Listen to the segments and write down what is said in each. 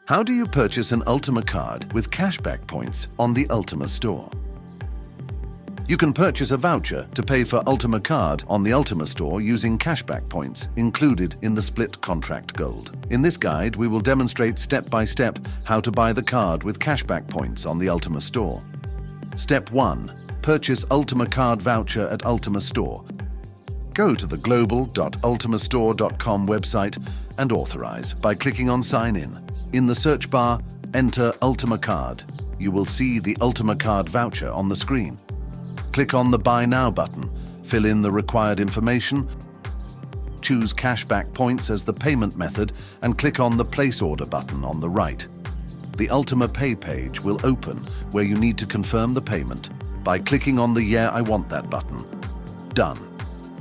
How do you purchase an Ultima card with cashback points on the Ultima Store? You can purchase a voucher to pay for Ultima Card on the Ultima Store using cashback points included in the Split Contract Gold. In this guide, we will demonstrate step-by-step how to buy the card with cashback points on the Ultima Store. Step 1. Purchase Ultima Card voucher at Ultima Store. Go to the global.ultimastore.com website and authorize by clicking on Sign In. In the search bar, enter Ultima Card. You will see the Ultima Card voucher on the screen. Click on the Buy Now button, fill in the required information, choose cashback points as the payment method, and click on the Place Order button on the right. The Ultima Pay page will open where you need to confirm the payment by clicking on the Yeah, I want that button. Done.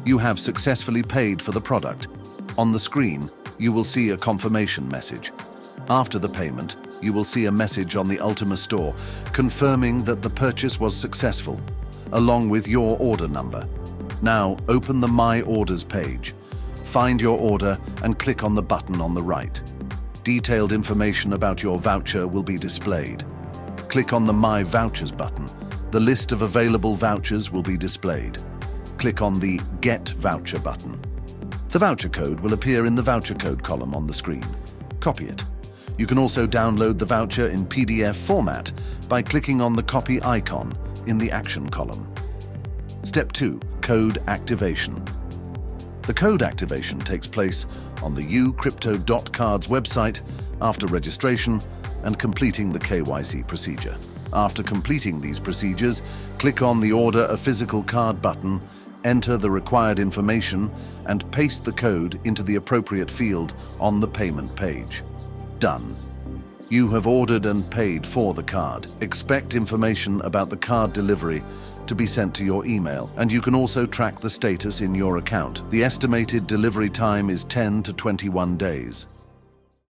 You have successfully paid for the product. On the screen, you will see a confirmation message. After the payment, you will see a message on the Ultima Store confirming that the purchase was successful, along with your order number. Now, open the My Orders page. Find your order and click on the button on the right. Detailed information about your voucher will be displayed. Click on the My Vouchers button. The list of available vouchers will be displayed. Click on the Get Voucher button. The voucher code will appear in the voucher code column on the screen. Copy it. You can also download the voucher in PDF format by clicking on the copy icon in the action column. Step 2. Code activation. The code activation takes place on the ucrypto.cards website after registration and completing the KYC procedure. After completing these procedures, click on the Order a Physical Card button, enter the required information, and paste the code into the appropriate field on the payment page. Done. You have ordered and paid for the card. Expect information about the card delivery to be sent to your email, and you can also track the status in your account. The estimated delivery time is 10 to 21 days.